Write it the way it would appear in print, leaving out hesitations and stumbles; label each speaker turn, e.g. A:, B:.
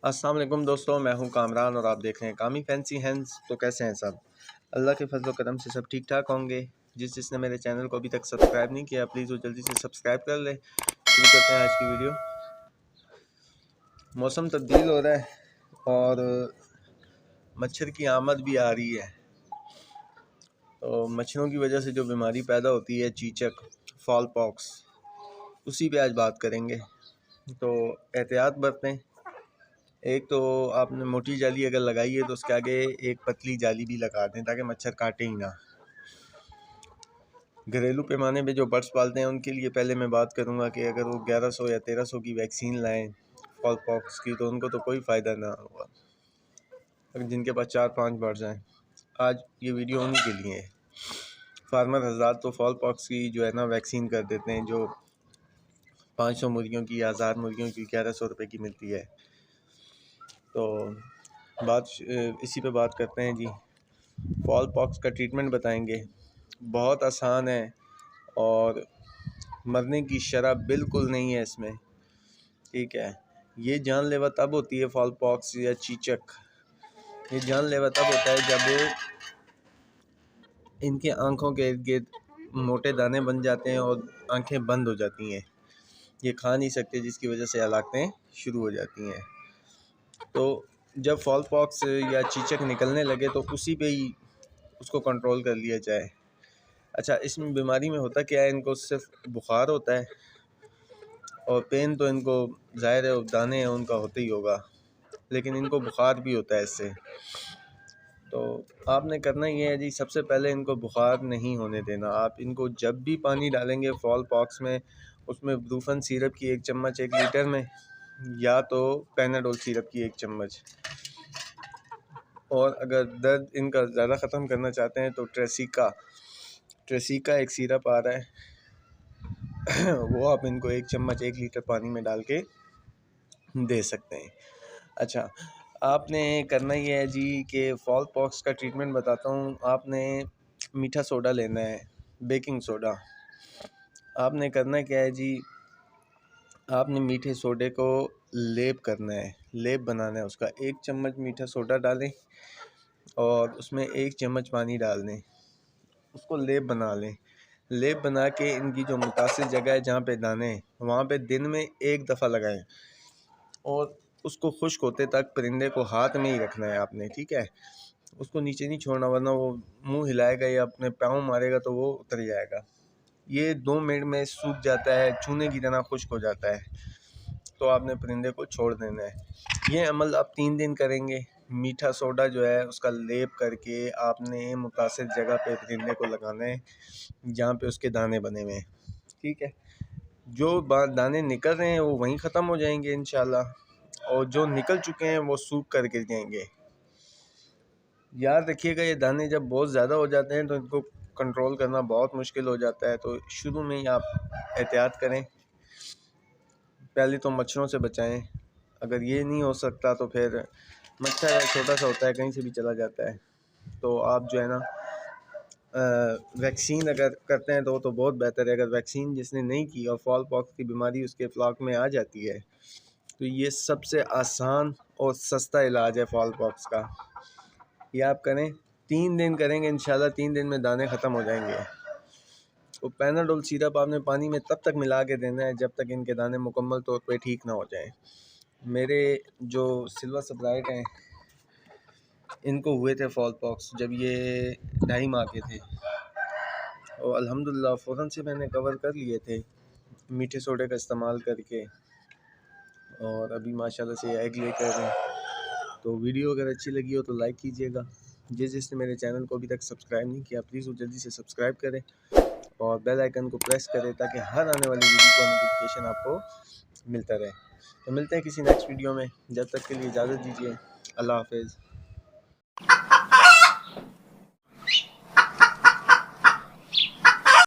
A: अस्सलाम वालेकुम दोस्तों, मैं हूं कामरान और आप देख रहे हैं कामी फैंसी हैंड्स। तो कैसे हैं सब? अल्लाह के फजल करम से सब ठीक ठाक होंगे। जिसने मेरे चैनल को अभी तक सब्सक्राइब नहीं किया प्लीज़ वो जल्दी से सब्सक्राइब कर ले। शुरू करते हैं आज की वीडियो। मौसम तब्दील हो रहा है और मच्छर की आमद भी आ रही है। तो मच्छरों की वजह से जो बीमारी पैदा होती है, चीचक, फॉल पॉक्स, उसी पे आज बात करेंगे। तो एहतियात बरतें। एक तो आपने मोटी जाली अगर लगाई है तो उसके आगे एक पतली जाली भी लगा दें ताकि मच्छर काटे ही ना। घरेलू पैमाने पे जो बर्ड्स पालते हैं उनके लिए पहले मैं बात करूंगा कि अगर वो 1100 या 1300 की वैक्सीन लाएं फॉल पॉक्स की तो उनको तो कोई फ़ायदा ना होगा। अगर जिनके पास 4-5 बर्ड्स हैं, आज ये वीडियो उन्हीं के लिए है। फार्मर हजरात तो फॉल पॉक्स की जो है ना वैक्सीन कर देते हैं, जो 500 मुर्गियों की या 1000 मुर्गियों की 1100 रुपये की मिलती है। तो इसी पे बात करते हैं जी। फॉल पॉक्स का ट्रीटमेंट बताएंगे। बहुत आसान है और मरने की शरह बिल्कुल नहीं है इसमें, ठीक है। ये जानलेवा तब होती है फॉल पॉक्स या चीचक, ये जानलेवा तब होता है जब इनके आँखों के इर्द गिर्द मोटे दाने बन जाते हैं और आंखें बंद हो जाती हैं। ये खा नहीं सकते जिसकी वजह से हलाकतें शुरू हो जाती हैं। तो जब फॉल पॉक्स या चीचक निकलने लगे तो उसी पे ही उसको कंट्रोल कर लिया जाए। अच्छा, इसमें बीमारी में होता क्या है, इनको सिर्फ बुखार होता है और पेन तो इनको ज़ाहिर है दाने हैं उनका होता ही होगा, लेकिन इनको बुखार भी होता है इससे। तो आपने करना ये है जी, सबसे पहले इनको बुखार नहीं होने देना। आप इनको जब भी पानी डालेंगे फॉल पॉक्स में, उसमें ब्रूफन सिरप की 1 चम्मच 1 लीटर में, या तो पैनाडोल सिरप की 1 चम्मच। और अगर दर्द इनका ज़्यादा ख़त्म करना चाहते हैं तो ट्रेसिका एक सिरप आ रहा है वो आप इनको 1 चम्मच 1 लीटर पानी में डाल के दे सकते हैं। अच्छा, आपने करना ये है जी कि फॉल पॉक्स का ट्रीटमेंट बताता हूँ। आपने मीठा सोडा लेना है, बेकिंग सोडा। आपने करना क्या है जी, आपने मीठे सोडे को लेप करना है, लेप बनाना है उसका। 1 चम्मच मीठा सोडा डालें और उसमें 1 चम्मच पानी डाल दें, उसको लेप बना लें। लेप बना के इनकी जो मुतासिर जगह है जहाँ पे दाने हैं वहाँ पे दिन में 1 दफ़ा लगाएं और उसको खुश्क होते तक परिंदे को हाथ में ही रखना है आपने, ठीक है। उसको नीचे नहीं छोड़ना वरना वो मुंह हिलाएगा या अपने पाँव मारेगा तो वो उतर जाएगा। ये 2 मिनट में सूख जाता है, चूने की तरह खुश्क हो जाता है। तो आपने परिंदे को छोड़ देना है। ये अमल आप 3 दिन करेंगे। मीठा सोडा जो है उसका लेप करके आपने मुतासिर जगह पे परिंदे को लगाना है जहाँ पे उसके दाने बने हुए हैं, ठीक है। जो दाने निकल रहे हैं वो वहीं ख़त्म हो जाएंगे इंशाल्लाह, और जो निकल चुके हैं वो सूख कर गिर जाएंगे। याद रखिएगा, ये दाने जब बहुत ज़्यादा हो जाते हैं तो इनको कंट्रोल करना बहुत मुश्किल हो जाता है। तो शुरू में ही आप एहतियात करें। पहले तो मच्छरों से बचाएं। अगर ये नहीं हो सकता तो फिर मच्छर छोटा सा होता है, कहीं से भी चला जाता है। तो आप जो है ना वैक्सीन अगर करते हैं तो बहुत बेहतर है। अगर वैक्सीन जिसने नहीं की और फॉल पॉक्स की बीमारी उसके फ्लॉक में आ जाती है तो ये सबसे आसान और सस्ता इलाज है फॉल पॉक्स का। ये आप करें, 3 दिन करेंगे इंशाल्लाह 3 दिन में दाने ख़त्म हो जाएंगे। तो पैनाडोल सिरप आपने पानी में तब तक मिला के देना है जब तक इनके दाने मुकम्मल तौर पे ठीक ना हो जाएं। मेरे जो सिल्वर सब्राइट हैं इनको हुए थे फॉल पॉक्स जब ये 2.5 माह के थे और अल्हम्दुलिल्लाह फ़ौरन से मैंने कवर कर लिए थे मीठे सोडे का इस्तेमाल करके, और अभी माशाल्लाह से एग ले कर हैं। तो वीडियो अगर अच्छी लगी हो तो लाइक कीजिएगा। जिसने मेरे चैनल को अभी तक सब्सक्राइब नहीं किया प्लीज़ वो जल्दी से सब्सक्राइब करें और बेल आइकन को प्रेस करें ताकि हर आने वाली वीडियो का नोटिफिकेशन आपको मिलता रहे। तो मिलते हैं किसी नेक्स्ट वीडियो में, जब तक के लिए इजाज़त दीजिए। अल्लाह हाफ़िज़।